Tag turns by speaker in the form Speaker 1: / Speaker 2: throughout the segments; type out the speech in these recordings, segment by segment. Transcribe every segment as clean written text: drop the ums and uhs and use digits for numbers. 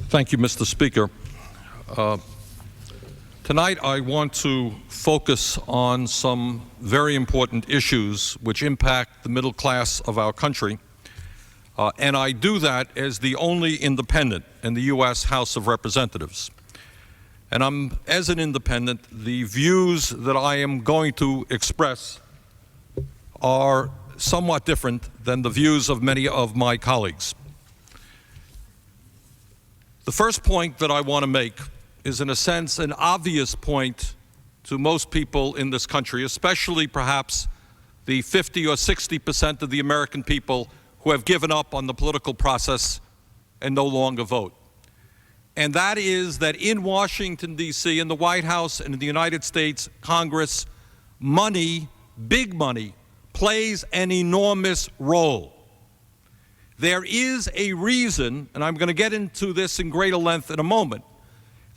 Speaker 1: Thank you, Mr. Speaker. Tonight I want to focus on some very important issues which impact the middle class of our country, and I do that as the only independent in the U.S. House of Representatives. And as an independent, the views that I am going to express are somewhat different than the views of many of my colleagues. The first point that I want to make is, in a sense, an obvious point to most people in this country, especially perhaps the 50 or 60% of the American people who have given up on the political process and no longer vote. And that is that in Washington, D.C., in the White House and in the United States Congress, money, big money, plays an enormous role. There is a reason, and I'm going to get into this in greater length in a moment,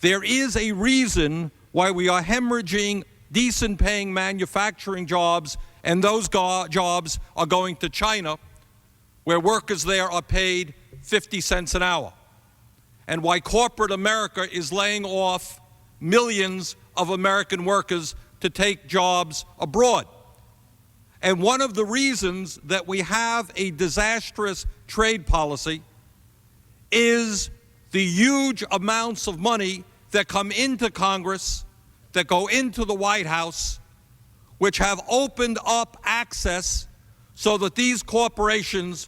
Speaker 1: there is a reason why we are hemorrhaging decent-paying manufacturing jobs, and those jobs are going to China, where workers there are paid 50 cents an hour, and why corporate America is laying off millions of American workers to take jobs abroad. And one of the reasons that we have a disastrous trade policy is the huge amounts of money that come into Congress, that go into the White House, which have opened up access so that these corporations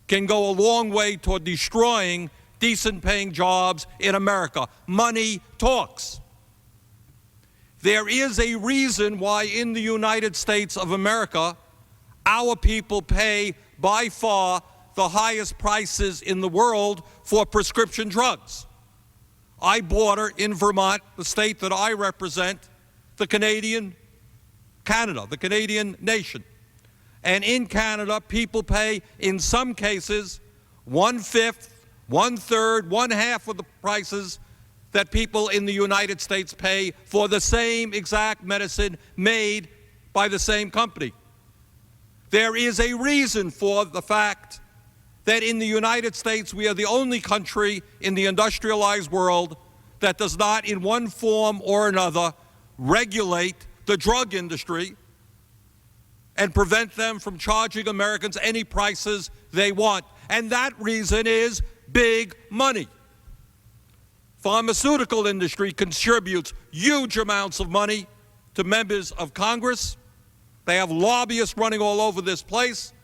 Speaker 1: can go a long way toward destroying decent-paying jobs in America. Money talks. There is a reason why in the United States of America, our people pay by far the highest prices in the world for prescription drugs. I border in Vermont, the state that I represent, Canada, the Canadian nation. And in Canada, people pay, in some cases, 1/5, 1/3, 1/2 of the prices that people in the United States pay for the same exact medicine made by the same company. There is a reason for the fact that in the United States we are the only country in the industrialized world that does not, in one form or another, regulate the drug industry and prevent them from charging Americans any prices they want. And that reason is big money. Pharmaceutical industry contributes huge amounts of money to members of Congress. They have lobbyists running all over this place.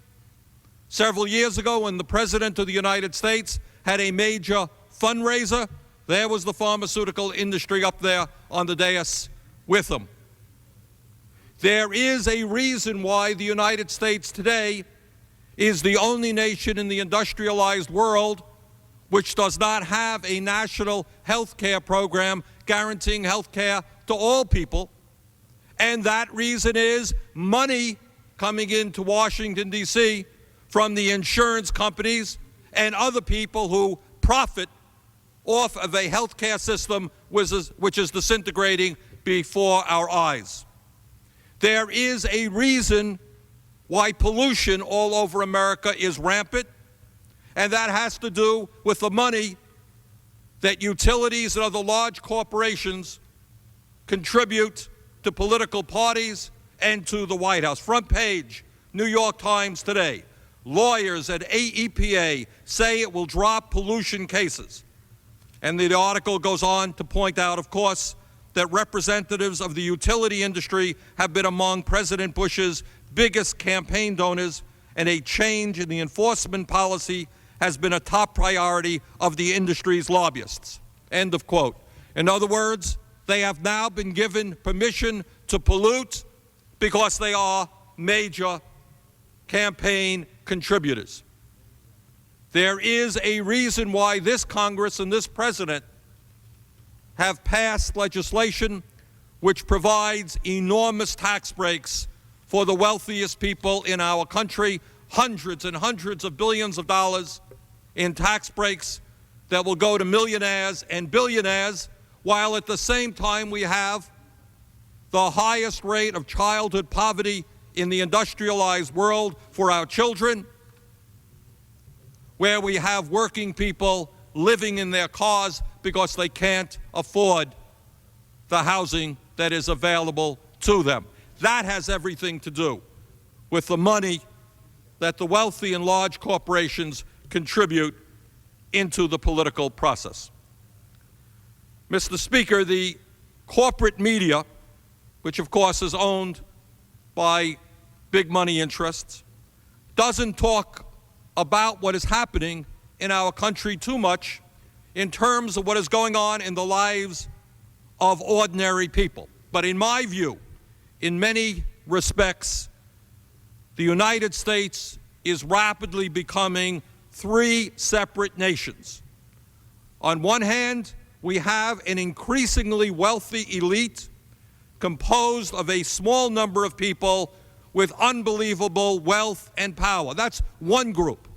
Speaker 1: Several years ago, when the President of the United States had a major fundraiser, there was the pharmaceutical industry up there on the dais with them. There is a reason why the United States today is the only nation in the industrialized world which does not have a national health care program guaranteeing health care to all people. And that reason is money coming into Washington, D.C. from the insurance companies and other people who profit off of a health care system which is disintegrating before our eyes. There is a reason why pollution all over America is rampant, and that has to do with the money that utilities and other large corporations contribute to political parties and to the White House. Front page, New York Times today. Lawyers at EPA say it will drop pollution cases. And the article goes on to point out, of course, that representatives of the utility industry have been among President Bush's biggest campaign donors, and a change in the enforcement policy has been a top priority of the industry's lobbyists. End of quote. In other words, they have now been given permission to pollute because they are major campaign contributors. There is a reason why this Congress and this President have passed legislation which provides enormous tax breaks for the wealthiest people in our country, hundreds and hundreds of billions of dollars in tax breaks that will go to millionaires and billionaires, while at the same time we have the highest rate of childhood poverty in the industrialized world for our children, where we have working people living in their cars because they can't afford the housing that is available to them. That has everything to do with the money that the wealthy and large corporations contribute into the political process. Mr. Speaker, the corporate media, which of course is owned by big money interests, doesn't talk about what is happening in our country too much in terms of what is going on in the lives of ordinary people. But in my view, in many respects, the United States is rapidly becoming three separate nations. On one hand, we have an increasingly wealthy elite composed of a small number of people with unbelievable wealth and power. That's one group.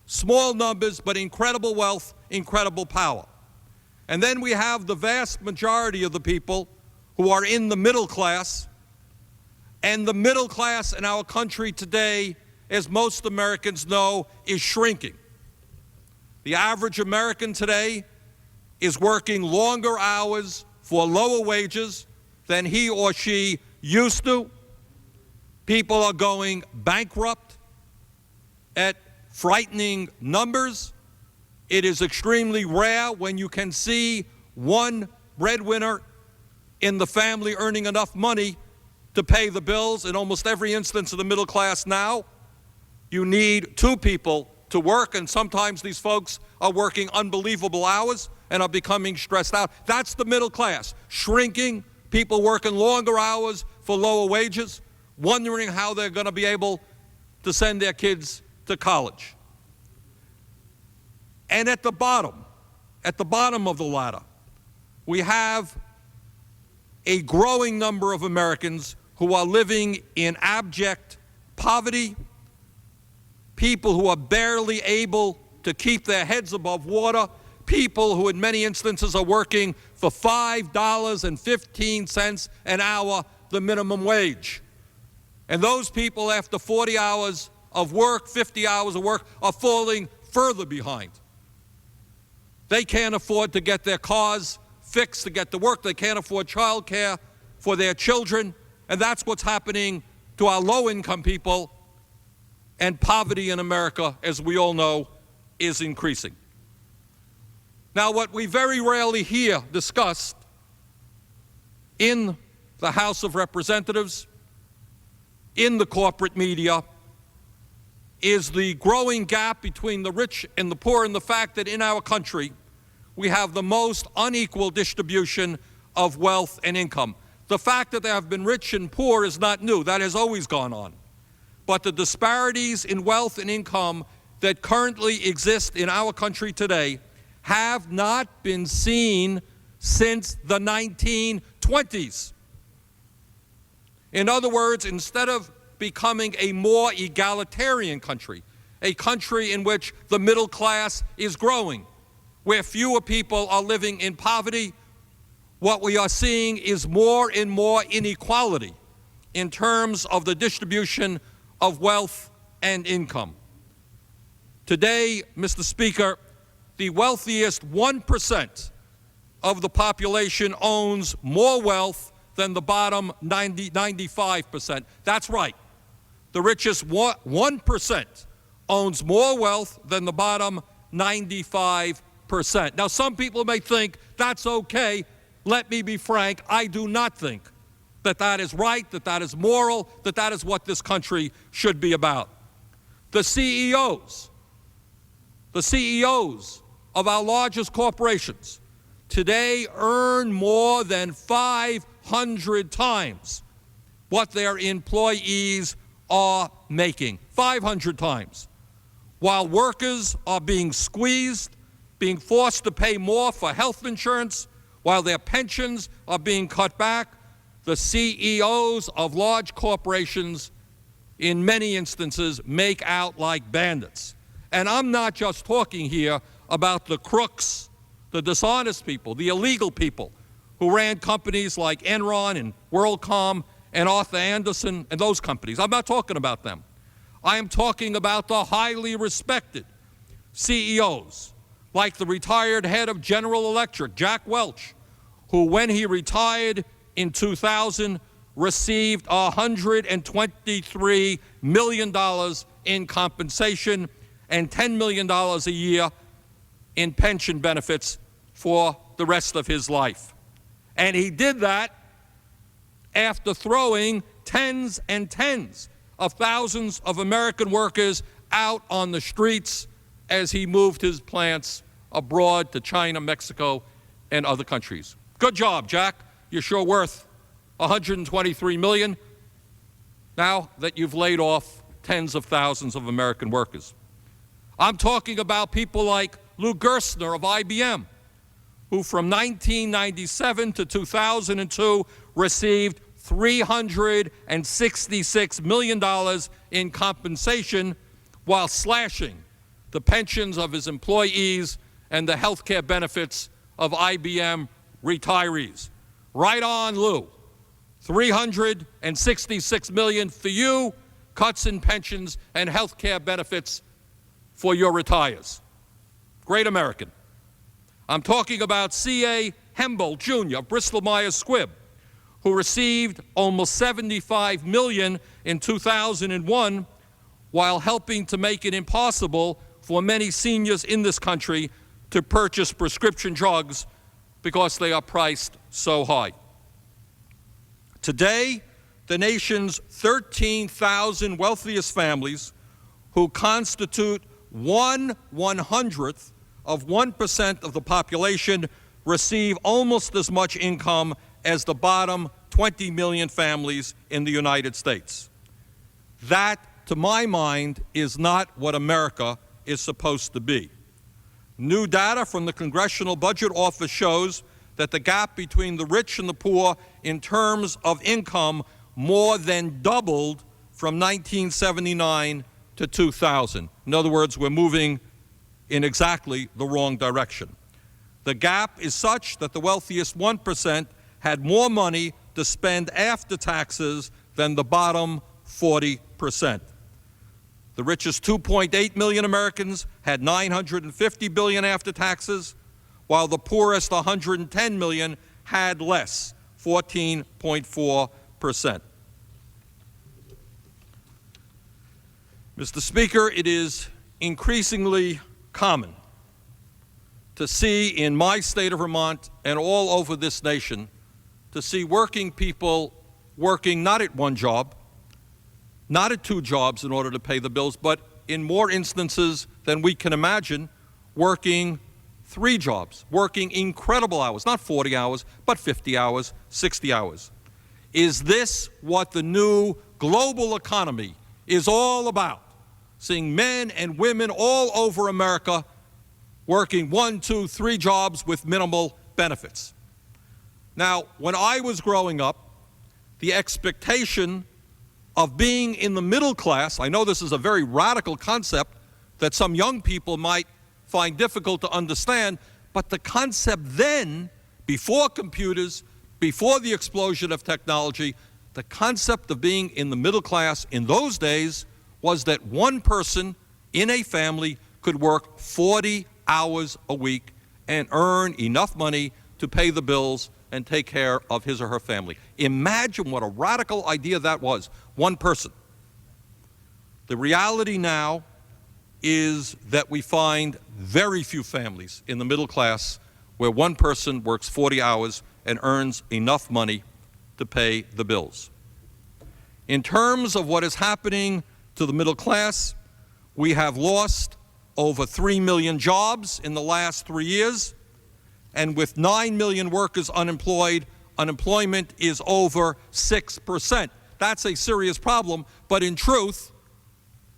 Speaker 1: Small numbers, but incredible wealth, incredible power. And then we have the vast majority of the people who are in the middle class, and the middle class in our country today, as most Americans know, is shrinking. The average American today is working longer hours for lower wages than he or she used to. People are going bankrupt at frightening numbers. It is extremely rare when you can see one breadwinner in the family earning enough money to pay the bills. In almost every instance of the middle class now, you need two people to work, and sometimes these folks are working unbelievable hours and are becoming stressed out. That's the middle class, shrinking, people working longer hours for lower wages, wondering how they're going to be able to send their kids to college. And at the bottom of the ladder, we have a growing number of Americans who are living in abject poverty, people who are barely able to keep their heads above water, people who in many instances are working for $5.15 an hour, the minimum wage. And those people, after 40 hours of work, 50 hours of work, are falling further behind. They can't afford to get their cars fixed to get to work. They can't afford child care for their children. And that's what's happening to our low-income people. And poverty in America, as we all know, is increasing. Now, what we very rarely hear discussed in the House of Representatives, in the corporate media, is the growing gap between the rich and the poor, and the fact that in our country we have the most unequal distribution of wealth and income. The fact that there have been rich and poor is not new. That has always gone on. But the disparities in wealth and income that currently exist in our country today have not been seen since the 1920s. In other words, instead of becoming a more egalitarian country, a country in which the middle class is growing, where fewer people are living in poverty, what we are seeing is more and more inequality in terms of the distribution of wealth and income. Today, Mr. Speaker, the wealthiest 1% of the population owns more wealth than the bottom 95%. That's right. The richest 1% owns more wealth than the bottom 95%. Now, some people may think that's okay. Let me be frank, I do not think that that is right, that that is moral, that that is what this country should be about. The CEOs of our largest corporations today earn more than 500 times what their employees are making, 500 times, while workers are being squeezed, being forced to pay more for health insurance, while their pensions are being cut back. The CEOs of large corporations, in many instances, make out like bandits. And I'm not just talking here about the crooks, the dishonest people, the illegal people who ran companies like Enron and WorldCom and Arthur Andersen and those companies. I'm not talking about them. I am talking about the highly respected CEOs like the retired head of General Electric, Jack Welch, who, when he retired in 2000, received $123 million in compensation and $10 million a year in pension benefits for the rest of his life. And he did that after throwing tens and tens of thousands of American workers out on the streets as he moved his plants abroad to China, Mexico, and other countries. Good job, Jack. You're sure worth $123 million now that you've laid off tens of thousands of American workers. I'm talking about people like Lou Gerstner of IBM, who from 1997 to 2002 received $366 million in compensation while slashing the pensions of his employees and the health care benefits of IBM retirees. Right on, Lou. $366 million for you, cuts in pensions and health care benefits for your retires. Great American. I'm talking about C.A. Hemble, Jr. of Bristol-Myers Squibb, who received almost $75 million in 2001 while helping to make it impossible for many seniors in this country to purchase prescription drugs because they are priced so high. Today, the nation's 13,000 wealthiest families, who constitute 1/100th of 1% of the population, receive almost as much income as the bottom 20 million families in the United States. That, to my mind, is not what America is supposed to be. New data from the Congressional Budget Office shows that the gap between the rich and the poor in terms of income more than doubled from 1979 to 2000. In other words, we're moving in exactly the wrong direction. The gap is such that the wealthiest 1% had more money to spend after taxes than the bottom 40%. The richest 2.8 million Americans had $950 billion after taxes, while the poorest 110 million had less, 14.4%. Mr. Speaker, it is increasingly common to see in my state of Vermont and all over this nation, to see working people working not at one job, not at two jobs in order to pay the bills, but in more instances than we can imagine, working 3 jobs, working incredible hours, not 40 hours, but 50 hours, 60 hours. Is this what the new global economy is all about? Seeing men and women all over America working 1, 2, 3 jobs with minimal benefits. Now, when I was growing up, the expectation of being in the middle class, I know this is a very radical concept that some young people might find difficult to understand, but the concept then, before computers, before the explosion of technology, the concept of being in the middle class in those days was that one person in a family could work 40 hours a week and earn enough money to pay the bills and take care of his or her family. Imagine what a radical idea that was, one person. The reality now is that we find very few families in the middle class where one person works 40 hours and earns enough money to pay the bills. In terms of what is happening to the middle class, we have lost over 3 million jobs in the last 3 years, and with 9 million workers unemployed, unemployment is over 6%. That's a serious problem, but in truth,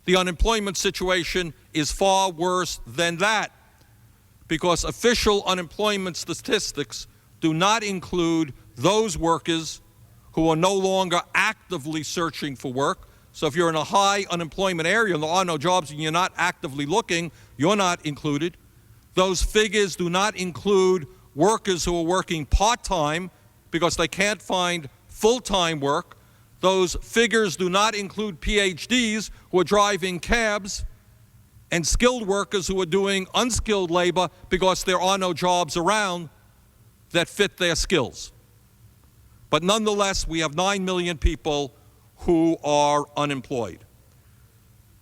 Speaker 1: the unemployment situation is far worse than that, because official unemployment statistics do not include those workers who are no longer actively searching for work. So if you're in a high unemployment area and there are no jobs and you're not actively looking, you're not included. Those figures do not include workers who are working part-time because they can't find full-time work. Those figures do not include PhDs who are driving cabs and skilled workers who are doing unskilled labor because there are no jobs around that fit their skills. But nonetheless, we have 9 million people who are unemployed.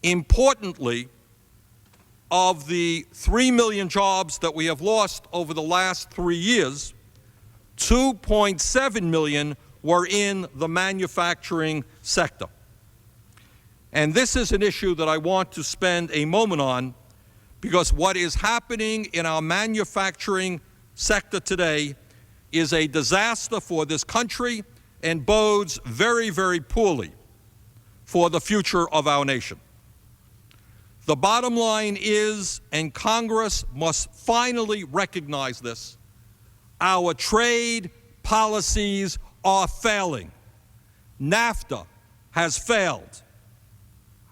Speaker 1: Importantly, of the 3 million jobs that we have lost over the last 3 years, 2.7 million were in the manufacturing sector. And this is an issue that I want to spend a moment on, because what is happening in our manufacturing sector today is a disaster for this country and bodes very, very poorly for the future of our nation. The bottom line is, and Congress must finally recognize this, our trade policies are failing. NAFTA has failed.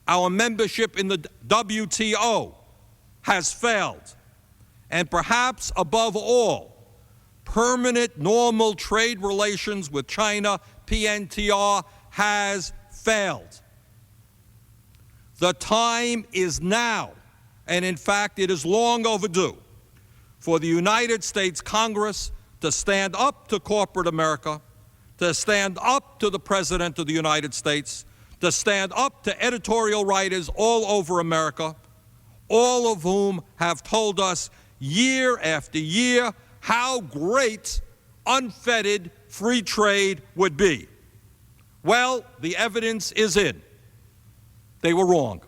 Speaker 1: Our membership in the WTO has failed. And perhaps above all, permanent normal trade relations with China, PNTR, has failed. The time is now, and in fact it is long overdue, for the United States Congress to stand up to corporate America, to stand up to the President of the United States, to stand up to editorial writers all over America, all of whom have told us year after year how great unfettered free trade would be. Well, the evidence is in. They were wrong.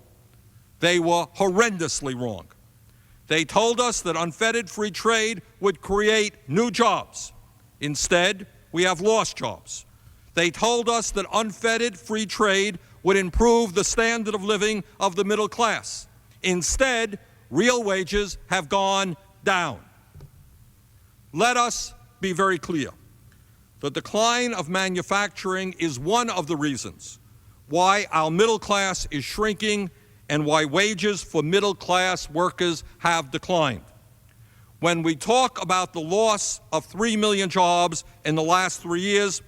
Speaker 1: They were horrendously wrong. They told us that unfettered free trade would create new jobs. Instead, we have lost jobs. They told us that unfettered free trade would improve the standard of living of the middle class. Instead, real wages have gone down. Let us be very clear. The decline of manufacturing is one of the reasons why our middle class is shrinking and why wages for middle class workers have declined. When we talk about the loss of 3 million jobs in the last 3 years,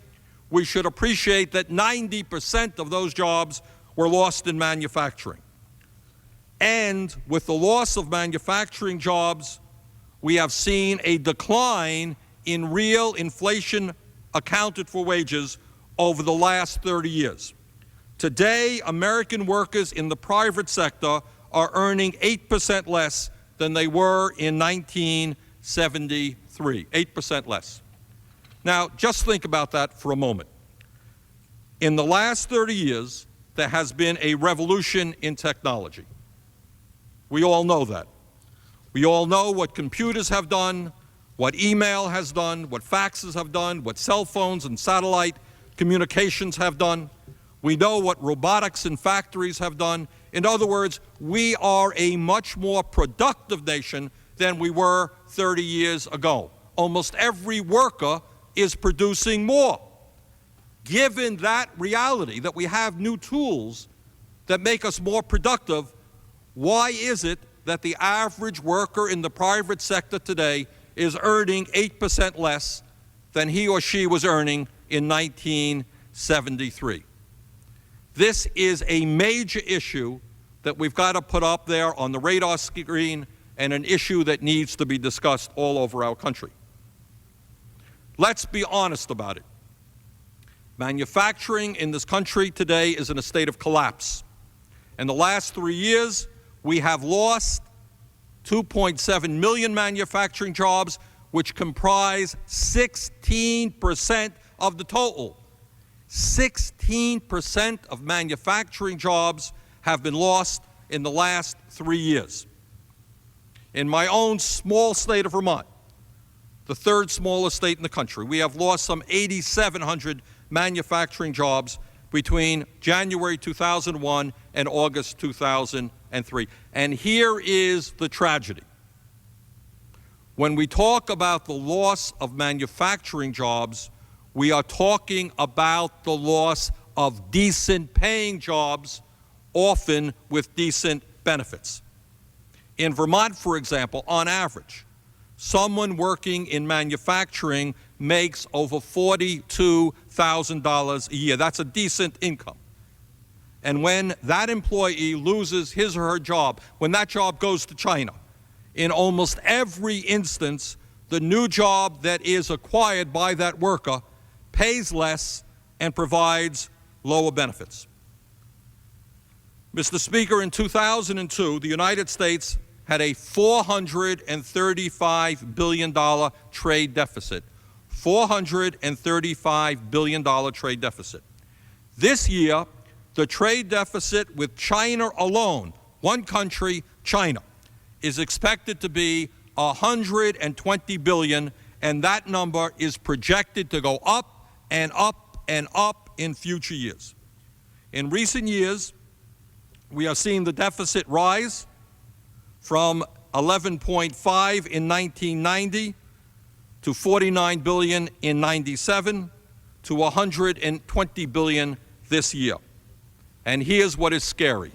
Speaker 1: we should appreciate that 90% of those jobs were lost in manufacturing. And with the loss of manufacturing jobs, we have seen a decline in real inflation accounted for wages over the last 30 years. Today, American workers in the private sector are earning 8% less than they were in 1973, 8% less. Now, just think about that for a moment. In the last 30 years, there has been a revolution in technology. We all know that. We all know what computers have done, what email has done, what faxes have done, what cell phones and satellite communications have done. We know what robotics in factories have done. In other words, we are a much more productive nation than we were 30 years ago. Almost every worker is producing more. Given that reality, that we have new tools that make us more productive, why is it that the average worker in the private sector today is earning 8% less than he or she was earning in 1973? This is a major issue that we've got to put up there on the radar screen, and an issue that needs to be discussed all over our country. Let's be honest about it. Manufacturing in this country today is in a state of collapse. In the last 3 years, we have lost 2.7 million manufacturing jobs, which comprise 16% of the total. 16% of manufacturing jobs have been lost in the last 3 years. In my own small state of Vermont, the third smallest state in the country, we have lost some 8,700 manufacturing jobs between January 2001 and August 2003. And here is the tragedy. When we talk about the loss of manufacturing jobs, we are talking about the loss of decent paying jobs, often with decent benefits. In Vermont, for example, on average, someone working in manufacturing makes over $42,000 a year. That's a decent income. And when that employee loses his or her job, when that job goes to China, in almost every instance, the new job that is acquired by that worker pays less and provides lower benefits. Mr. Speaker, in 2002, the United States had a $435 billion trade deficit. $435 billion trade deficit. This year, the trade deficit with China alone, one country, China, is expected to be $120 billion, and that number is projected to go up and up and up in future years. In recent years, we are seeing the deficit rise from 11.5 in 1990 to 49 billion in 97 to 120 billion this year. And here's what is scary.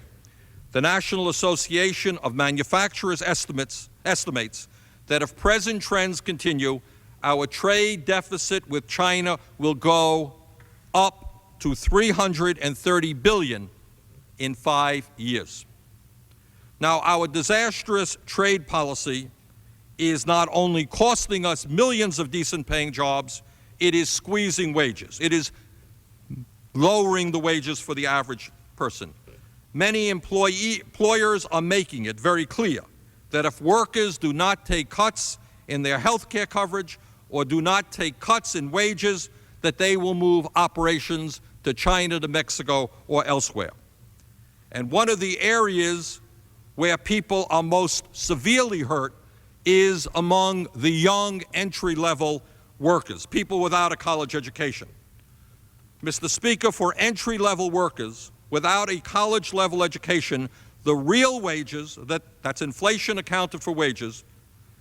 Speaker 1: The National Association of Manufacturers estimates that if present trends continue, our trade deficit with China will go up to 330 billion in 5 years. Now, our disastrous trade policy is not only costing us millions of decent-paying jobs, it is squeezing wages. It is lowering the wages for the average person. Many employers are making it very clear that if workers do not take cuts in their health care coverage or do not take cuts in wages, that they will move operations to China, to Mexico, or elsewhere. And one of the areas where people are most severely hurt is among the young entry-level workers, people without a college education. Mr. Speaker, for entry-level workers without a college-level education, the real wages, that's inflation accounted for wages,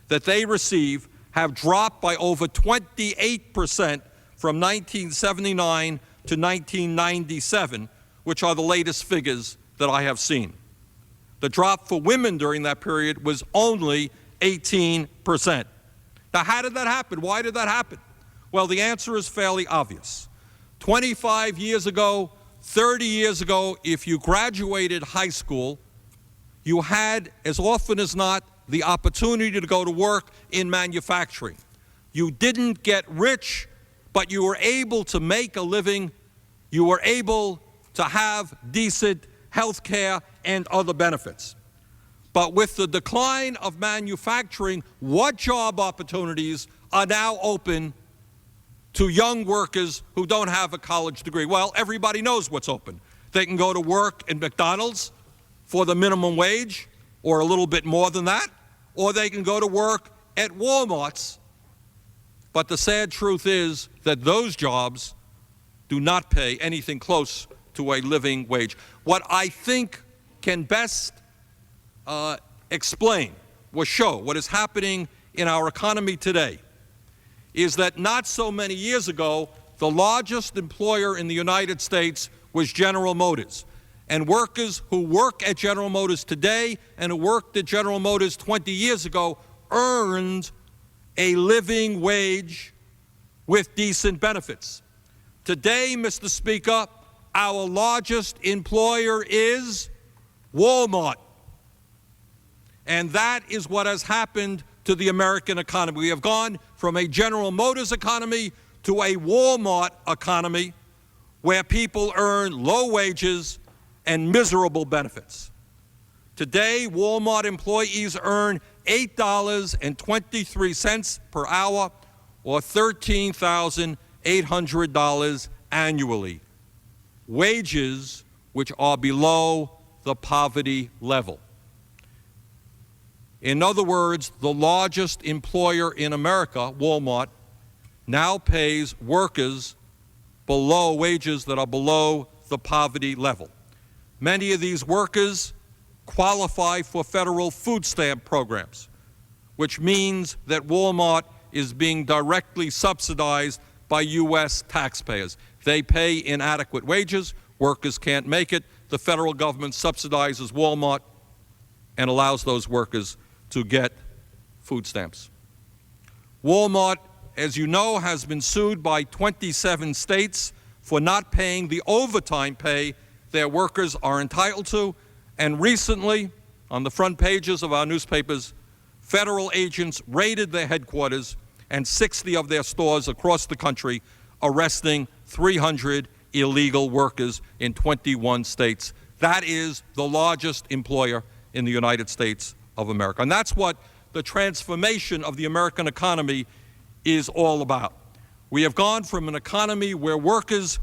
Speaker 1: that they receive have dropped by over 28% from 1979 to 1997, which are the latest figures that I have seen. The drop for women during that period was only 18%. Now, how did that happen? Why did that happen? Well, the answer is fairly obvious. 25 years ago, 30 years ago, if you graduated high school, you had, as often as not, the opportunity to go to work in manufacturing. You didn't get rich, but you were able to make a living. You were able to have decent health care and other benefits. But with the decline of manufacturing, what job opportunities are now open to young workers who don't have a college degree? Well, everybody knows what's open. They can go to work in McDonald's for the minimum wage or a little bit more than that, or they can go to work at Walmart's. But the sad truth is that those jobs do not pay anything close to a living wage. What I think can best explain or show what is happening in our economy today is that not so many years ago, the largest employer in the United States was General Motors. And workers who work at General Motors today and who worked at General Motors 20 years ago earned a living wage with decent benefits. Today, Mr. Speaker, our largest employer is Walmart. And that is what has happened to the American economy. We have gone from a General Motors economy to a Walmart economy where people earn low wages and miserable benefits. Today, Walmart employees earn $8.23 per hour, or $13,800 annually, wages which are below the poverty level. In other words, the largest employer in America, Walmart, now pays workers below wages that are below the poverty level. Many of these workers qualify for federal food stamp programs, which means that Walmart is being directly subsidized by U.S. taxpayers. They pay inadequate wages, workers can't make it, the federal government subsidizes Walmart and allows those workers to get food stamps. Walmart, as you know, has been sued by 27 states for not paying the overtime pay their workers are entitled to. And recently, on the front pages of our newspapers, federal agents raided their headquarters and 60 of their stores across the country, arresting 300 illegal workers in 21 states. That is the largest employer in the United States of America. And that's what the transformation of the American economy is all about. We have gone from an economy where workers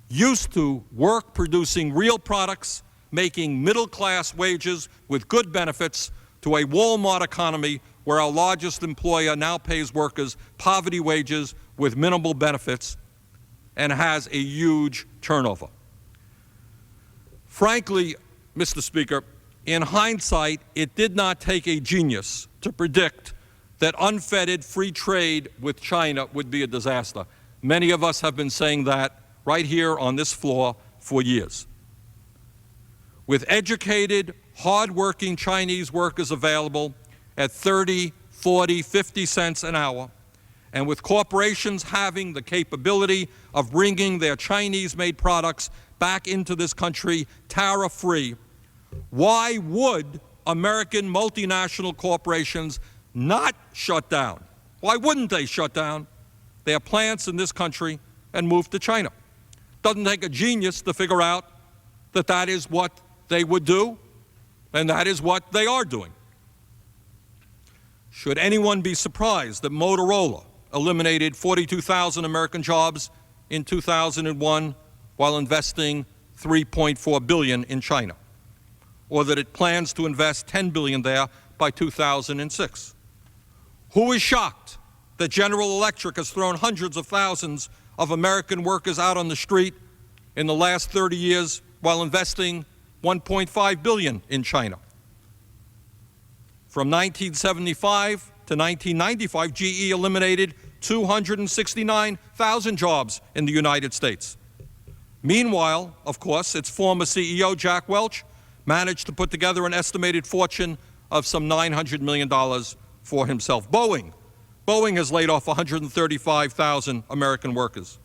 Speaker 1: used to work producing real products, making middle-class wages with good benefits, to a Walmart economy where our largest employer now pays workers poverty wages with minimal benefits and has a huge turnover. Frankly, Mr. Speaker, in hindsight, it did not take a genius to predict that unfettered free trade with China would be a disaster. Many of us have been saying that right here on this floor for years. With educated, hard-working Chinese workers available at 30, 40, 50 cents an hour, and with corporations having the capability of bringing their Chinese-made products back into this country tariff-free, why would American multinational corporations not shut down? Why wouldn't they shut down their plants in this country and move to China? Doesn't take a genius to figure out that that is what they would do, and that is what they are doing. Should anyone be surprised that Motorola eliminated 42,000 American jobs in 2001 while investing $3.4 billion in China, or that it plans to invest $10 billion there by 2006? Who is shocked that General Electric has thrown hundreds of thousands of American workers out on the street in the last 30 years while investing $1.5 billion in China? From 1975 to 1995, GE eliminated 269,000 jobs in the United States. Meanwhile, of course, its former CEO, Jack Welch, managed to put together an estimated fortune of some $900 million for himself. Boeing has laid off 135,000 American workers.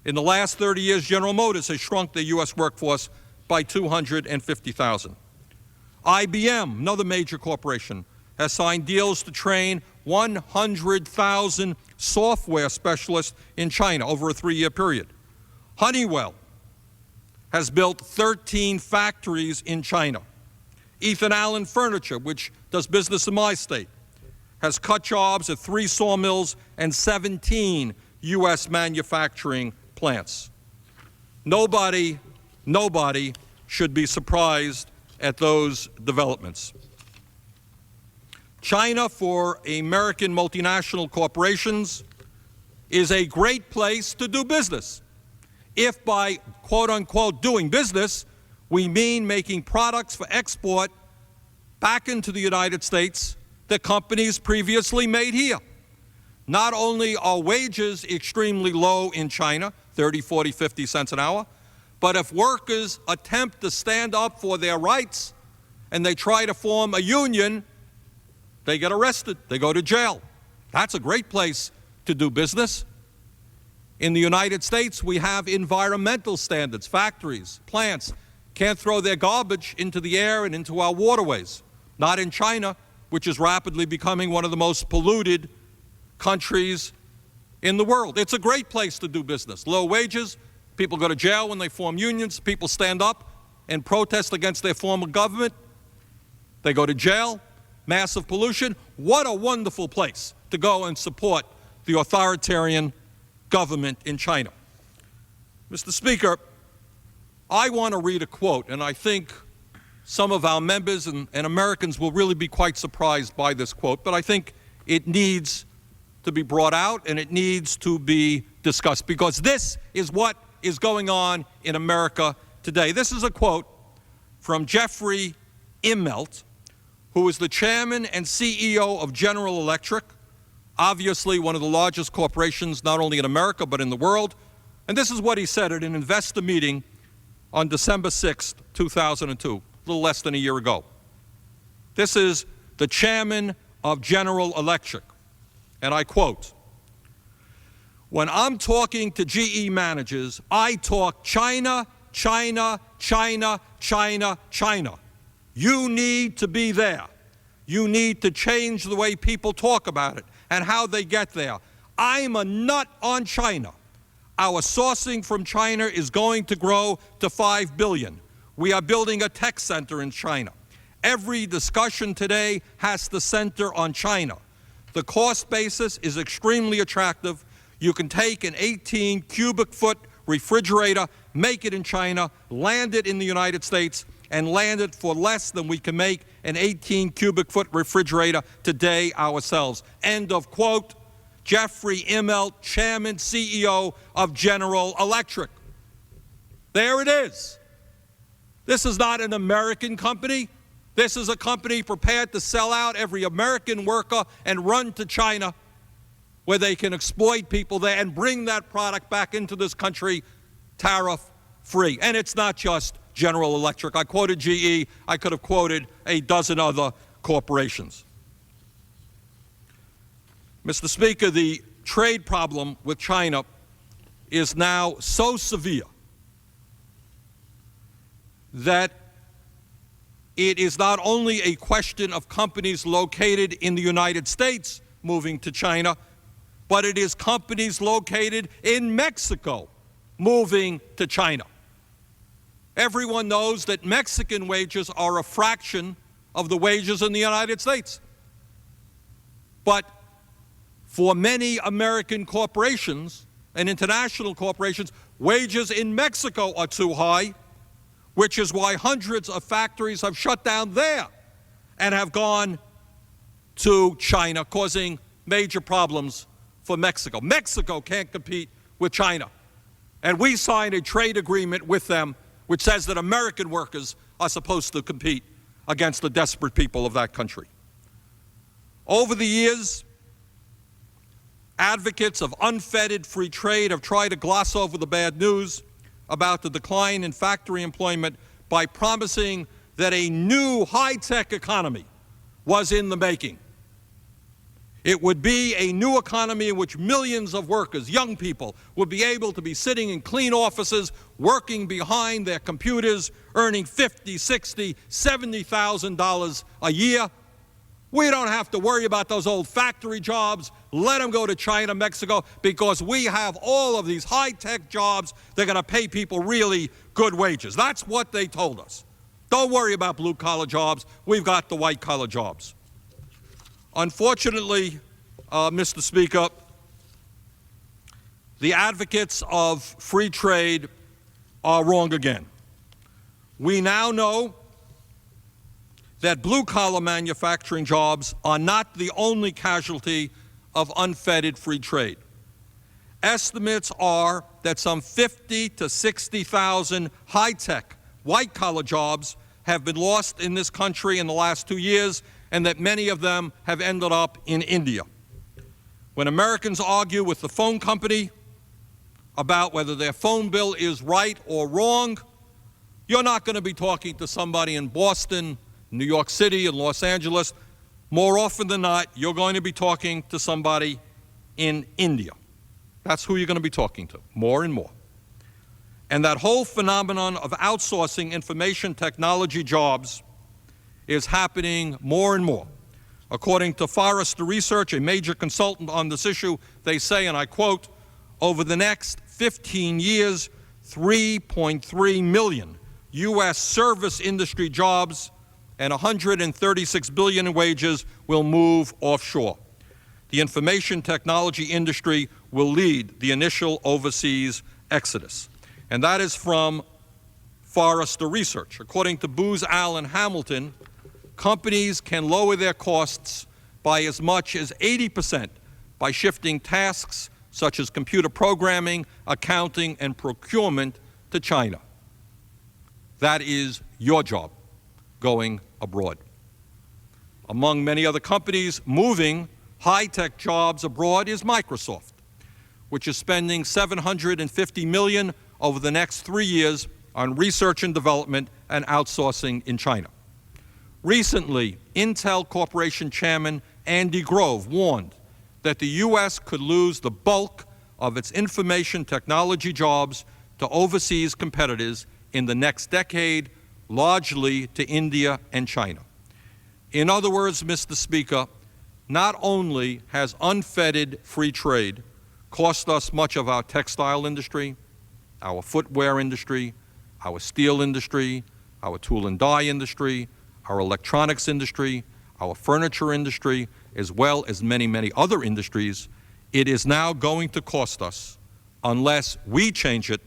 Speaker 1: In the last 30 years, General Motors has shrunk their U.S. workforce by 250,000. IBM, another major corporation, has signed deals to train 100,000 software specialists in China over a 3-year period. Honeywell has built 13 factories in China. Ethan Allen Furniture, which does business in my state, has cut jobs at 3 sawmills and 17 U.S. manufacturing plants. Nobody should be surprised at those developments. China, for American multinational corporations, is a great place to do business, if by quote-unquote doing business we mean making products for export back into the United States that companies previously made here. Not only are wages extremely low in China, 30, 40, 50 cents an hour, but if workers attempt to stand up for their rights and they try to form a union, they get arrested, they go to jail. That's a great place to do business. In the United States, we have environmental standards. Factories, plants can't throw their garbage into the air and into our waterways. Not in China, which is rapidly becoming one of the most polluted countries in the world. It's a great place to do business. Low wages, people go to jail when they form unions, people stand up and protest against their former government, they go to jail, massive pollution. What a wonderful place to go and support the authoritarian government in China. Mr. Speaker, I want to read a quote, and I think some of our members and Americans will really be quite surprised by this quote, but I think it needs to be brought out and it needs to be discussed, because this is what is going on in America today. This is a quote from Jeffrey Immelt, who is the chairman and CEO of General Electric, obviously one of the largest corporations not only in America but in the world. And this is what he said at an investor meeting on December 6, 2002, a little less than a year ago. This is the chairman of General Electric, and I quote, "When I'm talking to GE managers, I talk China, China, China, China, China. You need to be there. You need to change the way people talk about it and how they get there. I'm a nut on China. Our sourcing from China is going to grow to $5 billion. We are building a tech center in China. Every discussion today has to center on China. The cost basis is extremely attractive. You can take an 18 cubic foot refrigerator, make it in China, land it in the United States, and land it for less than we can make an 18 cubic foot refrigerator today ourselves. End of quote. Jeffrey Immelt, Chairman, CEO of General Electric. There it is. This is not an American company. This is a company prepared to sell out every American worker and run to China, where they can exploit people there and bring that product back into this country tariff-free. And it's not just General Electric. I quoted GE. I could have quoted a dozen other corporations. Mr. Speaker, the trade problem with China is now so severe that it is not only a question of companies located in the United States moving to China, but it is companies located in Mexico moving to China. Everyone knows that Mexican wages are a fraction of the wages in the United States. But for many American corporations and international corporations, wages in Mexico are too high, which is why hundreds of factories have shut down there and have gone to China, causing major problems for Mexico. Mexico can't compete with China. And we signed a trade agreement with them which says that American workers are supposed to compete against the desperate people of that country. Over the years, advocates of unfettered free trade have tried to gloss over the bad news about the decline in factory employment by promising that a new high-tech economy was in the making. It would be a new economy in which millions of workers, young people, would be able to be sitting in clean offices, working behind their computers, earning $50,000, $60,000, $70,000 a year. We don't have to worry about those old factory jobs. Let them go to China, Mexico, because we have all of these high-tech jobs. They're going to pay people really good wages. That's what they told us. Don't worry about blue-collar jobs. We've got the white-collar jobs. Unfortunately, Mr. Speaker, the advocates of free trade are wrong again. We now know that blue-collar manufacturing jobs are not the only casualty of unfettered free trade. Estimates are that some 50,000 to 60,000 high-tech, white-collar jobs have been lost in this country in the last 2 years, and that many of them have ended up in India. When Americans argue with the phone company about whether their phone bill is right or wrong, you're not going to be talking to somebody in Boston, New York City, and Los Angeles. More often than not, you're going to be talking to somebody in India. That's who you're going to be talking to, more and more. And that whole phenomenon of outsourcing information technology jobs is happening more and more. According to Fiasco Research, a major consultant on this issue, they say, and I quote, over the next 15 years, 3.3 million U.S. service industry jobs and $136 billion in wages will move offshore. The information technology industry will lead the initial overseas exodus. And that is from Fiasco Research. According to Booz Allen Hamilton, companies can lower their costs by as much as 80% by shifting tasks such as computer programming, accounting, and procurement to China. That is your job going abroad. Among many other companies moving high-tech jobs abroad is Microsoft, which is spending $750 million over the next 3 years on research and development and outsourcing in China. Recently, Intel Corporation Chairman Andy Grove warned that the U.S. could lose the bulk of its information technology jobs to overseas competitors in the next decade, largely to India and China. In other words, Mr. Speaker, not only has unfettered free trade cost us much of our textile industry, our footwear industry, our steel industry, our tool and die industry, our electronics industry, our furniture industry, as well as many, many other industries, it is now going to cost us, unless we change it,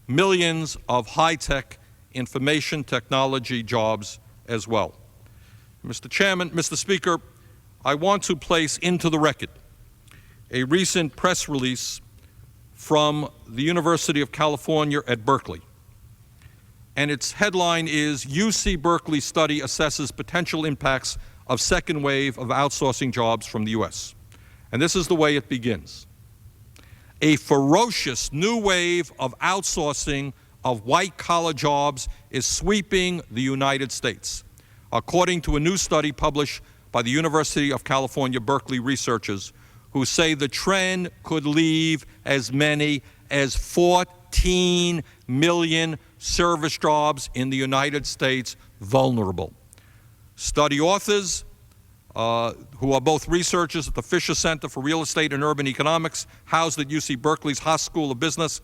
Speaker 1: millions of high-tech information technology jobs as well. Mr. Chairman, Mr. Speaker, I want to place into the record a recent press release from the University of California at Berkeley. And its headline is, UC Berkeley Study Assesses Potential Impacts of Second Wave of Outsourcing Jobs from the U.S. And this is the way it begins. A ferocious new wave of outsourcing of white-collar jobs is sweeping the United States, according to a new study published by the University of California, Berkeley researchers, who say the trend could leave as many as 14 million service jobs in the United States vulnerable. Study authors, who are both researchers at the Fisher Center for Real Estate and Urban Economics, housed at UC Berkeley's Haas School of Business,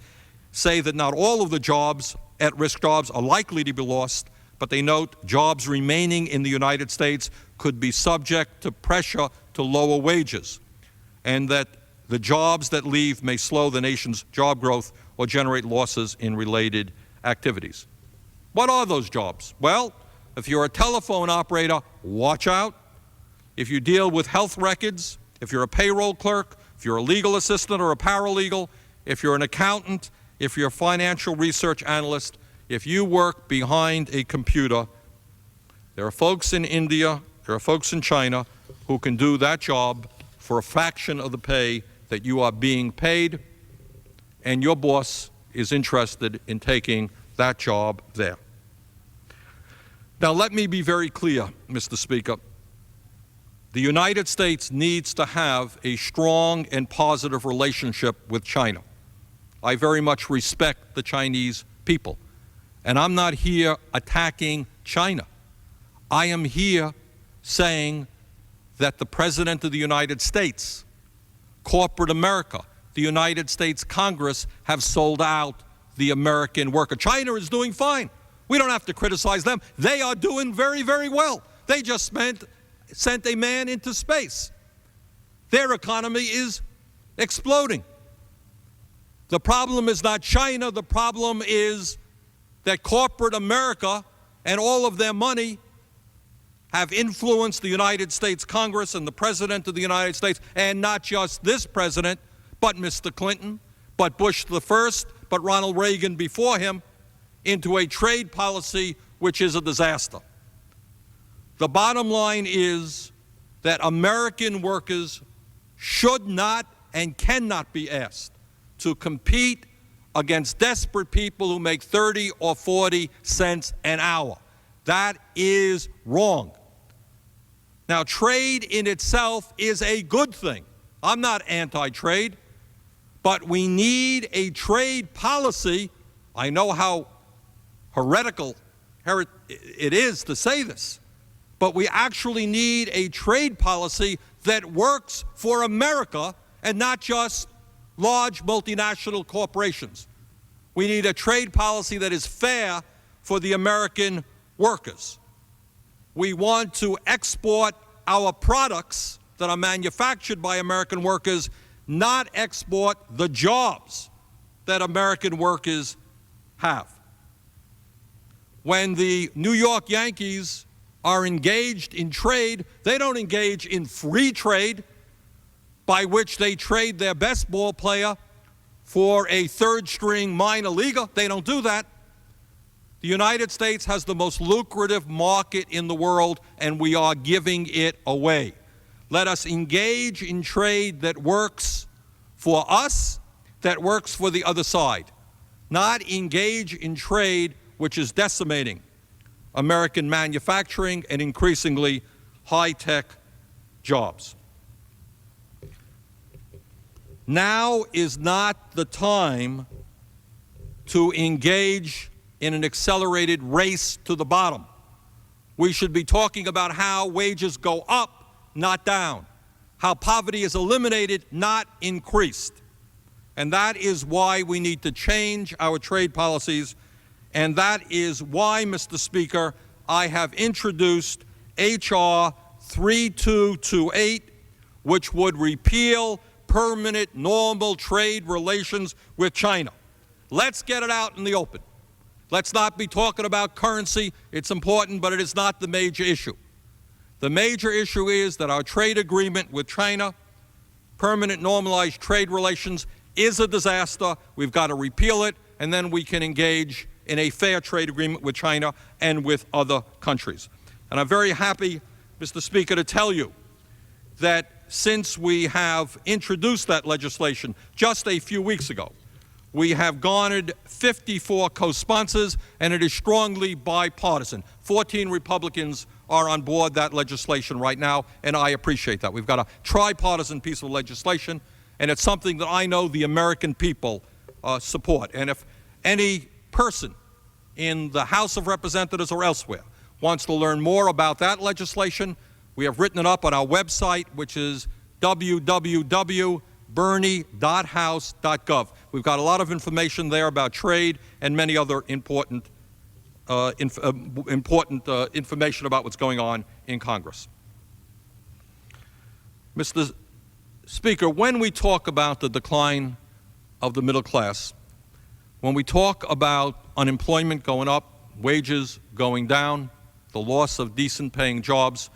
Speaker 1: say that not all of the jobs, at-risk jobs, are likely to be lost, but they note jobs remaining in the United States could be subject to pressure to lower wages, and that the jobs that leave may slow the nation's job growth or generate losses in related activities. What are those jobs? Well, if you're a telephone operator, watch out. If you deal with health records, if you're a payroll clerk, if you're a legal assistant or a paralegal, if you're an accountant, if you're a financial research analyst, if you work behind a computer, there are folks in India, there are folks in China who can do that job for a fraction of the pay that you are being paid, and your boss is interested in taking that job there. Now, let me be very clear, Mr. Speaker. The United States needs to have a strong and positive relationship with China. I very much respect the Chinese people, and I'm not here attacking China. I am here saying that the President of the United States, corporate America, the United States Congress have sold out the American worker. China is doing fine. We don't have to criticize them. They are doing very, very well. They just sent a man into space. Their economy is exploding. The problem is not China. The problem is that corporate America and all of their money have influenced the United States Congress and the President of the United States, and not just this president, but Mr. Clinton, but Bush the first, but Ronald Reagan before him, into a trade policy which is a disaster. The bottom line is that American workers should not and cannot be asked to compete against desperate people who make 30 or 40 cents an hour. That is wrong. Now, trade in itself is a good thing. I'm not anti-trade, but we need a trade policy. I know how heretical it is to say this, but we actually need a trade policy that works for America and not just large multinational corporations. We need a trade policy that is fair for the American workers. We want to export our products that are manufactured by American workers, not export the jobs that American workers have. When the New York Yankees are engaged in trade, they don't engage in free trade, by which they trade their best ball player for a third-string minor leaguer. They don't do that. The United States has the most lucrative market in the world, and we are giving it away. Let us engage in trade that works for us, that works for the other side, not engage in trade which is decimating American manufacturing and increasingly high-tech jobs. Now is not the time to engage in an accelerated race to the bottom. We should be talking about how wages go up, not down, how poverty is eliminated, not increased. And that is why we need to change our trade policies, and that is why, Mr. Speaker, I have introduced H.R. 3228, which would repeal permanent normal trade relations with China. Let's get it out in the open. Let's not be talking about currency. It's important, but it is not the major issue. The major issue is that our trade agreement with China, permanent normalized trade relations, is a disaster. We've got to repeal it, and then we can engage in a fair trade agreement with China and with other countries. And I'm very happy, Mr. Speaker, to tell you that since we have introduced that legislation just a few weeks ago, we have garnered 54 co-sponsors, and it is strongly bipartisan. 14 Republicans are on board that legislation right now, and I appreciate that. We've got a tripartisan piece of legislation, and it's something that I know the American people support. And if any person in the House of Representatives or elsewhere wants to learn more about that legislation, we have written it up on our website, which is www.bernie.house.gov. We've got a lot of information there about trade and many other important information about what's going on in Congress. Mr. Speaker, when we talk about the decline of the middle class, when we talk about unemployment going up, wages going down, the loss of decent paying jobs,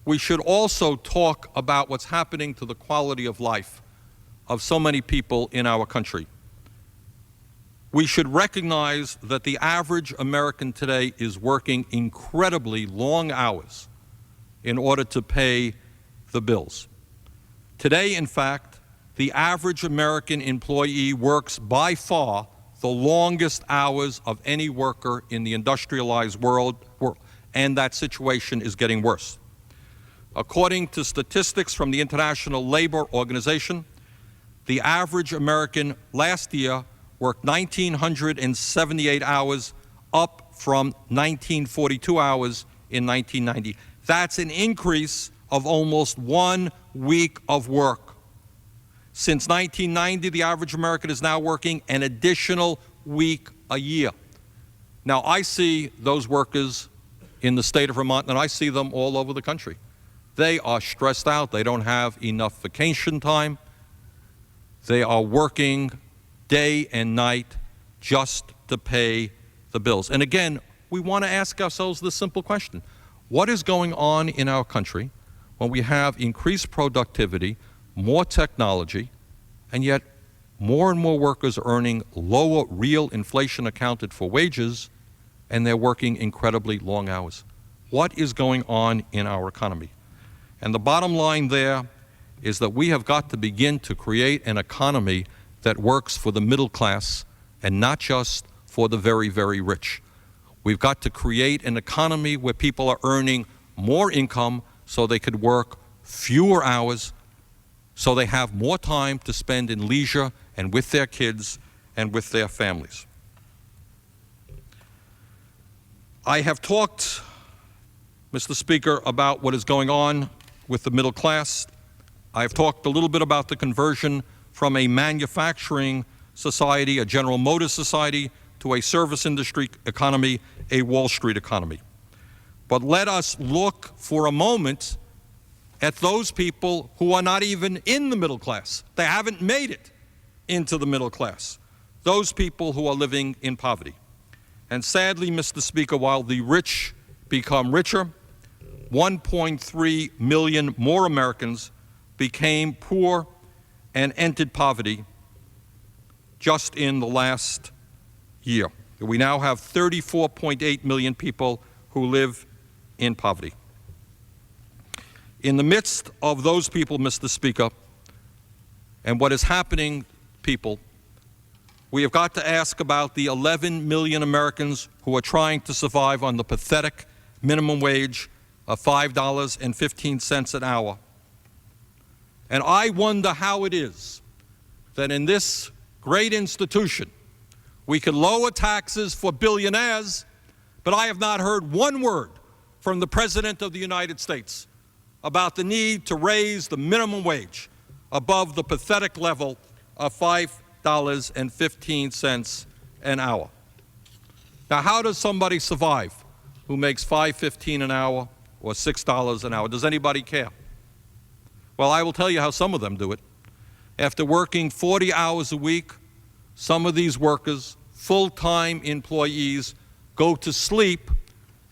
Speaker 1: we should also talk about what's happening to the quality of life of so many people in our country. We should recognize that the average American today is working incredibly long hours in order to pay the bills. Today, in fact, the average American employee works by far the longest hours of any worker in the industrialized world, and that situation is getting worse. According to statistics from the International Labor Organization, the average American last year worked 1,978 hours, up from 1,942 hours in 1990. That's an increase of almost 1 week of work. Since 1990, the average American is now working an additional week a year. Now, I see those workers in the state of Vermont, and I see them all over the country. They are stressed out. They don't have enough vacation time. They are working day and night just to pay the bills. And again, we want to ask ourselves this simple question. What is going on in our country when we have increased productivity, more technology, and yet more and more workers are earning lower real inflation accounted for wages, and they're working incredibly long hours? What is going on in our economy? And the bottom line there is that we have got to begin to create an economy that works for the middle class and not just for the very, very rich. We've got to create an economy where people are earning more income so they could work fewer hours, so they have more time to spend in leisure and with their kids and with their families. I have talked, Mr. Speaker, about what is going on with the middle class. I've talked a little bit about the conversion from a manufacturing society, a General Motors society, to a service industry economy, a Wall Street economy. But let us look for a moment at those people who are not even in the middle class. They haven't made it into the middle class. Those people who are living in poverty. And sadly, Mr. Speaker, while the rich become richer, 1.3 million more Americans became poor and entered poverty just in the last year. We now have 34.8 million people who live in poverty. In the midst of those people, Mr. Speaker, and what is happening, people, we have got to ask about the 11 million Americans who are trying to survive on the pathetic minimum wage of $5.15 an hour. And I wonder how it is that in this great institution, We could lower taxes for billionaires, but I have not heard one word from the President of the United States about the need to raise the minimum wage above the pathetic level of $5.15 an hour. Now, how does somebody survive who makes $5.15 an hour or $6 an hour? Does anybody care? Well, I will tell you how some of them do it. After working 40 hours a week, some of these workers, full-time employees, go to sleep,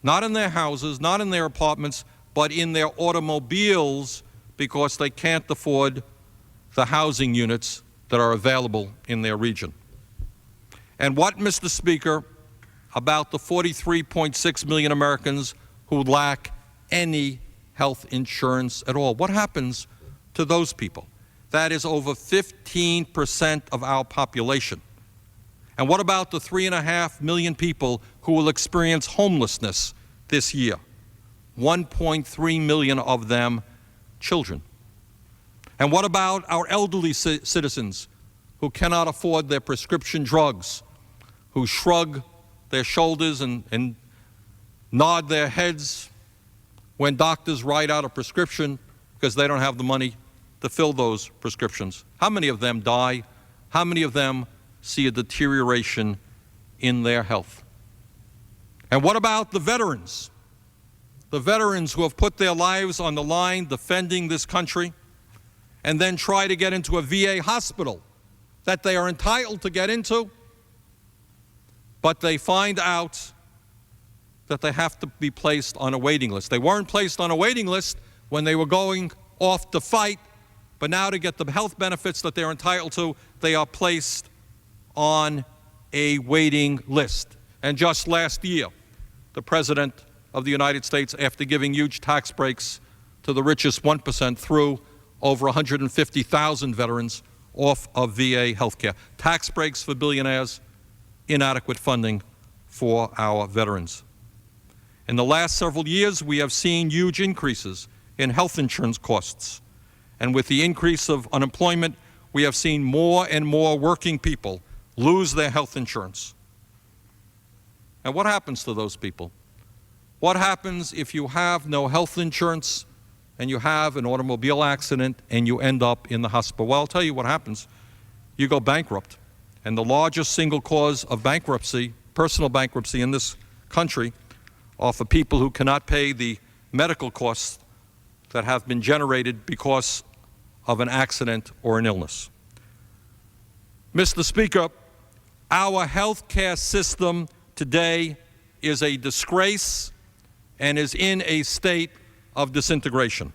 Speaker 1: not in their houses, not in their apartments, but in their automobiles because they can't afford the housing units that are available in their region. And what, Mr. Speaker, about the 43.6 million Americans who lack any health insurance at all? What happens to those people? That is over 15% of our population. And what about the 3.5 million people who will experience homelessness this year? 1.3 million of them children. And what about our elderly citizens who cannot afford their prescription drugs, who shrug their shoulders and nod their heads when doctors write out a prescription because they don't have the money to fill those prescriptions? How many of them die? How many of them see a deterioration in their health? And what about the veterans? The veterans who have put their lives on the line defending this country and then try to get into a VA hospital that they are entitled to get into, but they find out that they have to be placed on a waiting list. They weren't placed on a waiting list when they were going off to fight, but now to get the health benefits that they're entitled to, they are placed on a waiting list. And just last year, the President of the United States, after giving huge tax breaks to the richest 1%, threw over 150,000 veterans off of VA health care. Tax breaks for billionaires, inadequate funding for our veterans. In the last several years, we have seen huge increases in health insurance costs. And with the increase of unemployment, we have seen more and more working people lose their health insurance. And what happens to those people? What happens if you have no health insurance and you have an automobile accident and you end up in the hospital? Well, I'll tell you what happens. You go bankrupt. And the largest single cause of bankruptcy, personal bankruptcy in this country, are for people who cannot pay the medical costs that have been generated because of an accident or an illness. Mr. Speaker, our health care system today is a disgrace and is in a state of disintegration.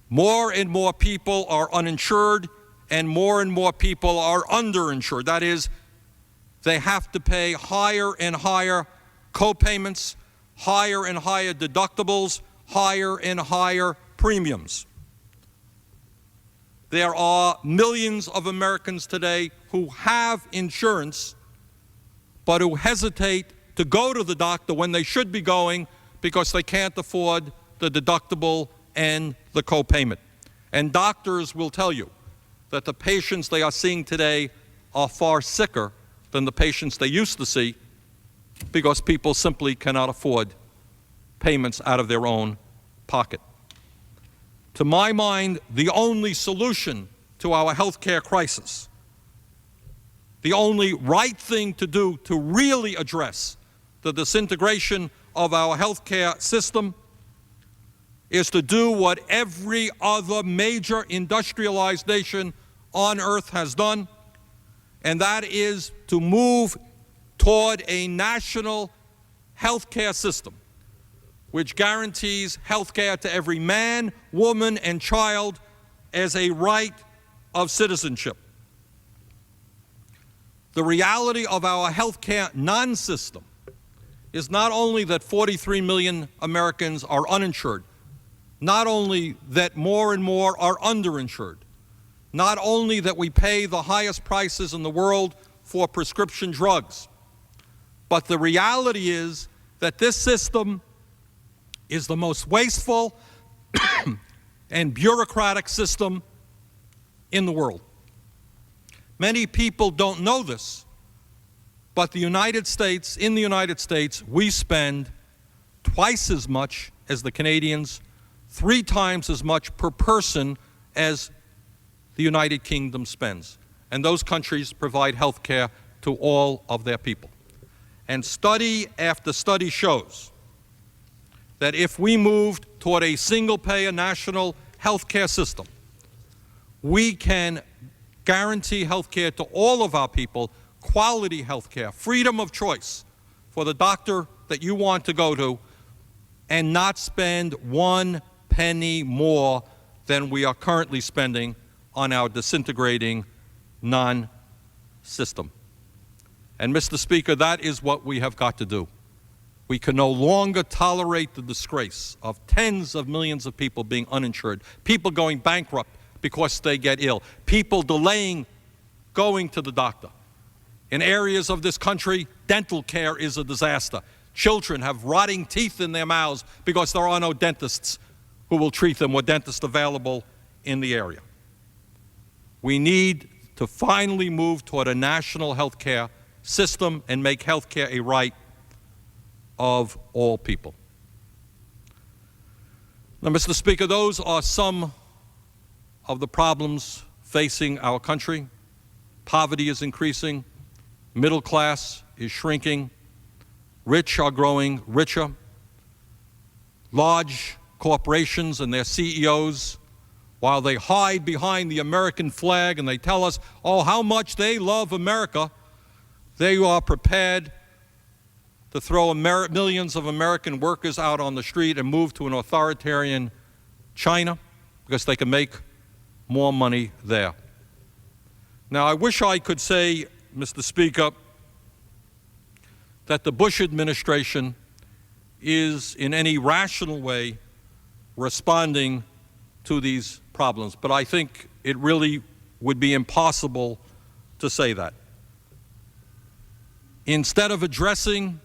Speaker 1: More and more people are uninsured and more people are underinsured. That is, they have to pay higher and higher co-payments, higher and higher deductibles, higher and higher premiums. There are millions of Americans today who have insurance but who hesitate to go to the doctor when they should be going because they can't afford the deductible and the co-payment. And doctors will tell you that the patients they are seeing today are far sicker than the patients they used to see because people simply cannot afford payments out of their own pocket. To my mind, the only solution to our health care crisis, the only right thing to do to really address the disintegration of our health care system is to do what every other major industrialized nation on earth has done, and that is to move toward a national health care system which guarantees health care to every man, woman, and child as a right of citizenship. The reality of our health care non-system is not only that 43 million Americans are uninsured, not only that more and more are underinsured, not only that we pay the highest prices in the world for prescription drugs, but the reality is that this system is the most wasteful and bureaucratic system in the world. Many people don't know this, But in the United States, we spend twice as much as the Canadians, 3 times as much per person as the United Kingdom spends. And those countries provide health care to all of their people. And study after study shows that if we moved toward a single-payer national health care system, we can guarantee health care to all of our people, quality health care, freedom of choice for the doctor that you want to go to, and not spend 1 penny more than we are currently spending on our disintegrating non-system. And, Mr. Speaker, that is what we have got to do. We can no longer tolerate the disgrace of tens of millions of people being uninsured, people going bankrupt because they get ill, people delaying going to the doctor. In areas of this country, dental care is a disaster. Children have rotting teeth in their mouths because there are no dentists who will treat them or dentists available in the area. We need to finally move toward a national health care system and make health care a right of all people. Now, Mr. Speaker, those are some of the problems facing our country. Poverty is increasing, middle class is shrinking, rich are growing richer, large corporations and their CEOs, while they hide behind the American flag and they tell us, oh, how much they love America, they are prepared to throw millions of American workers out on the street and move to an authoritarian China because they can make more money there. Now, I wish I could say, Mr. Speaker, that the Bush administration is in any rational way responding to these problems, but I think it really would be impossible to say that. Instead of addressing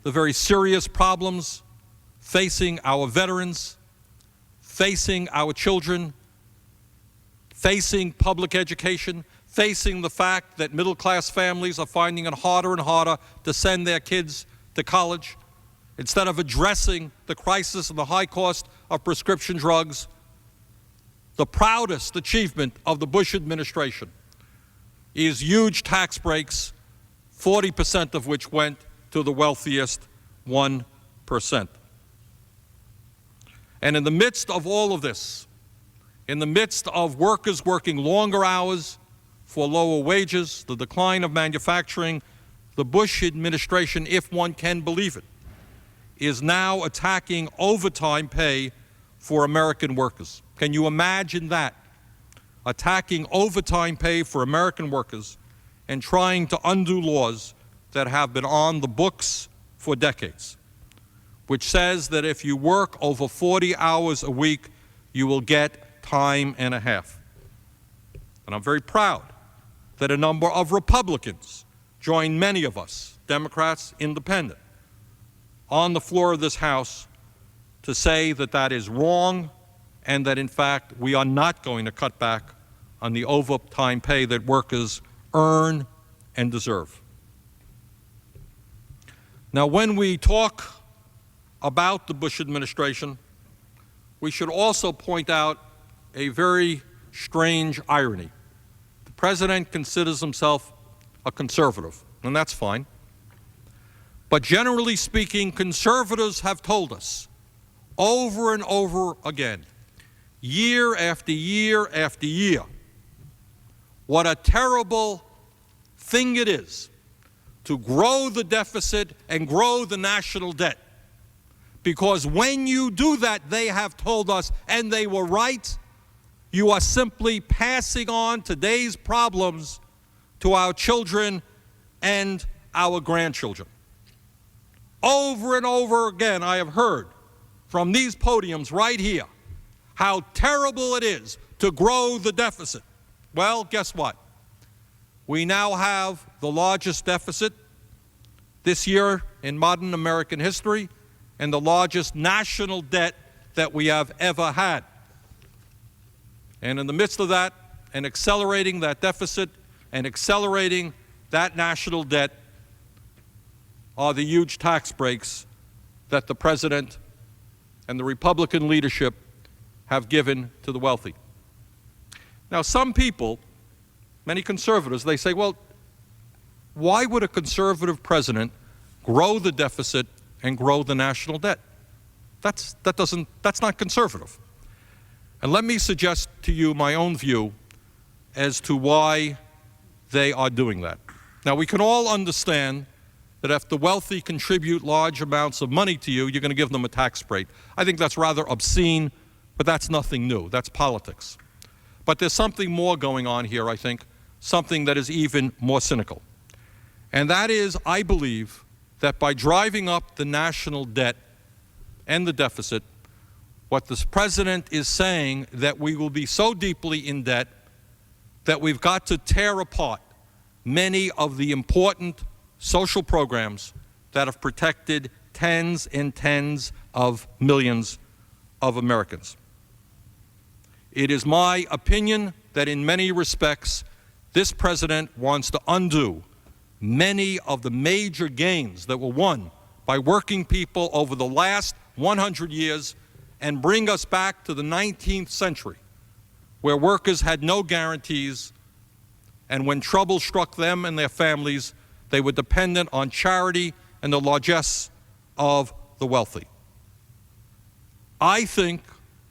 Speaker 1: the very serious problems facing our veterans, facing our children, facing public education, facing the fact that middle-class families are finding it harder and harder to send their kids to college, instead of addressing the crisis and the high cost of prescription drugs, the proudest achievement of the Bush administration is huge tax breaks, 40% of which went to the wealthiest 1%. And in the midst of all of this, in the midst of workers working longer hours for lower wages, the decline of manufacturing, the Bush administration, if one can believe it, is now attacking overtime pay for American workers. Can you imagine that? Attacking overtime pay for American workers and trying to undo laws that have been on the books for decades, which says that if you work over 40 hours a week, you will get time and a half. And I'm very proud that a number of Republicans joined many of us, Democrats, independent, on the floor of this House to say that that is wrong and that, in fact, we are not going to cut back on the overtime pay that workers earn and deserve. Now, when we talk about the Bush administration, we should also point out a very strange irony. The president considers himself a conservative, and that's fine. But generally speaking, conservatives have told us over and over again, year after year after year, what a terrible thing it is to grow the deficit and grow the national debt. Because when you do that, they have told us, and they were right, you are simply passing on today's problems to our children and our grandchildren. Over and over again, I have heard from these podiums right here how terrible it is to grow the deficit. Well, guess what? We now have the largest deficit this year in modern American history and the largest national debt that we have ever had. And in the midst of that, and accelerating that deficit and accelerating that national debt, are the huge tax breaks that the President and the Republican leadership have given to the wealthy. Now, some people, many conservatives, they say, well, why would a conservative president grow the deficit and grow the national debt? That's not conservative. And let me suggest to you my own view as to why they are doing that. Now, we can all understand that if the wealthy contribute large amounts of money to you, you're going to give them a tax break. I think that's rather obscene, but that's nothing new. That's politics. But there's something more going on here, I think, something that is even more cynical. And that is, I believe, that by driving up the national debt and the deficit, what this president is saying that we will be so deeply in debt that we've got to tear apart many of the important social programs that have protected tens and tens of millions of Americans. It is my opinion that in many respects, this president wants to undo many of the major gains that were won by working people over the last 100 years and bring us back to the 19th century, where workers had no guarantees, and when trouble struck them and their families, they were dependent on charity and the largesse of the wealthy. I think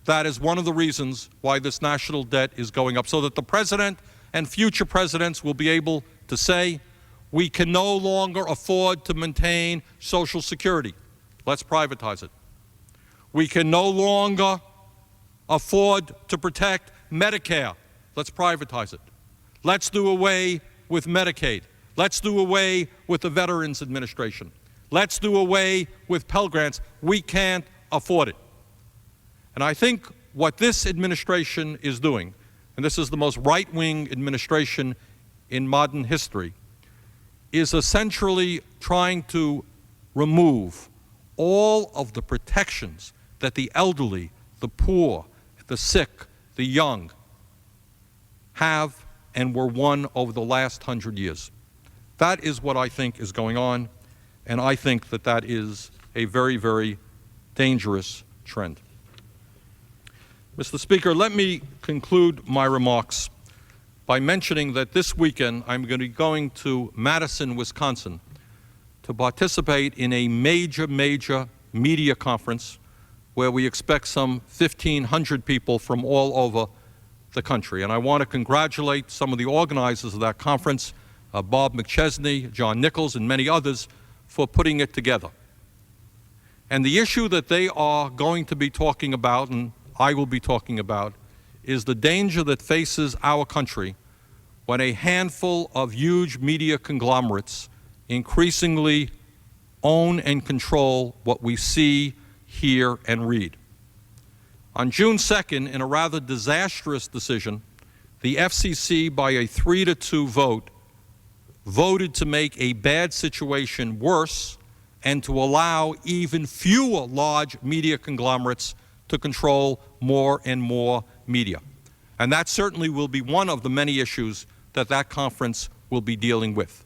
Speaker 1: that is one of the reasons why this national debt is going up, so that the president and future presidents will be able to say, we can no longer afford to maintain Social Security. Let's privatize it. We can no longer afford to protect Medicare. Let's privatize it. Let's do away with Medicaid. Let's do away with the Veterans Administration. Let's do away with Pell Grants. We can't afford it. And I think what this administration is doing, and this is the most right-wing administration in modern history, is essentially trying to remove all of the protections that the elderly, the poor, the sick, the young have and were won over the last 100 years. That is what I think is going on, and I think that that is a very, very dangerous trend. Mr. Speaker, let me conclude my remarks by mentioning that this weekend I'm going to be going to Madison, Wisconsin, to participate in a major media conference where we expect some 1,500 people from all over the country. And I want to congratulate some of the organizers of that conference, Bob McChesney, John Nichols, and many others, for putting it together. And the issue that they are going to be talking about, and I will be talking about, is the danger that faces our country when a handful of huge media conglomerates increasingly own and control what we see, hear, and read. On June 2nd, in a rather disastrous decision, the FCC, by a 3-2 vote, voted to make a bad situation worse and to allow even fewer large media conglomerates to control more and more media. And that certainly will be one of the many issues that that conference will be dealing with.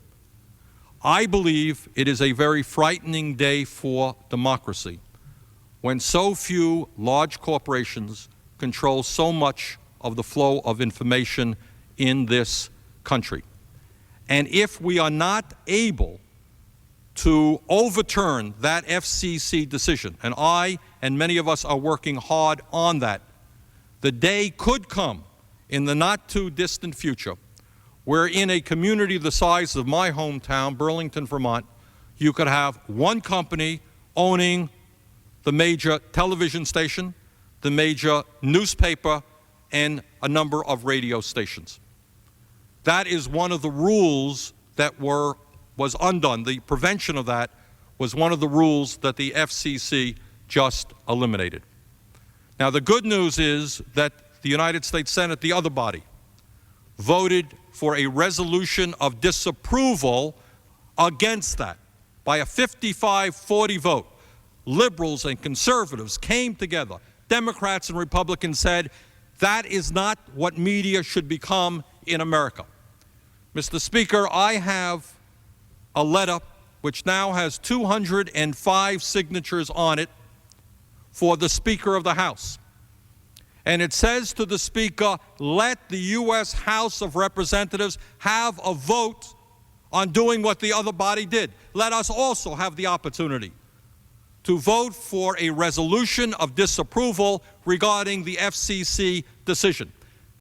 Speaker 1: I believe it is a very frightening day for democracy when so few large corporations control so much of the flow of information in this country. And if we are not able to overturn that FCC decision, and I and many of us are working hard on that, the day could come in the not-too-distant future where in a community the size of my hometown, Burlington, Vermont, you could have one company owning the major television station, the major newspaper, and a number of radio stations. That is one of the rules that was undone. The prevention of that was one of the rules that the FCC just eliminated. Now, the good news is that the United States Senate, the other body, voted for a resolution of disapproval against that by a 55-40 vote. Liberals and conservatives came together. Democrats and Republicans said, that is not what media should become in America. Mr. Speaker, I have a letter which now has 205 signatures on it, for the Speaker of the House. And it says to the Speaker, let the U.S. House of Representatives have a vote on doing what the other body did. Let us also have the opportunity to vote for a resolution of disapproval regarding the FCC decision.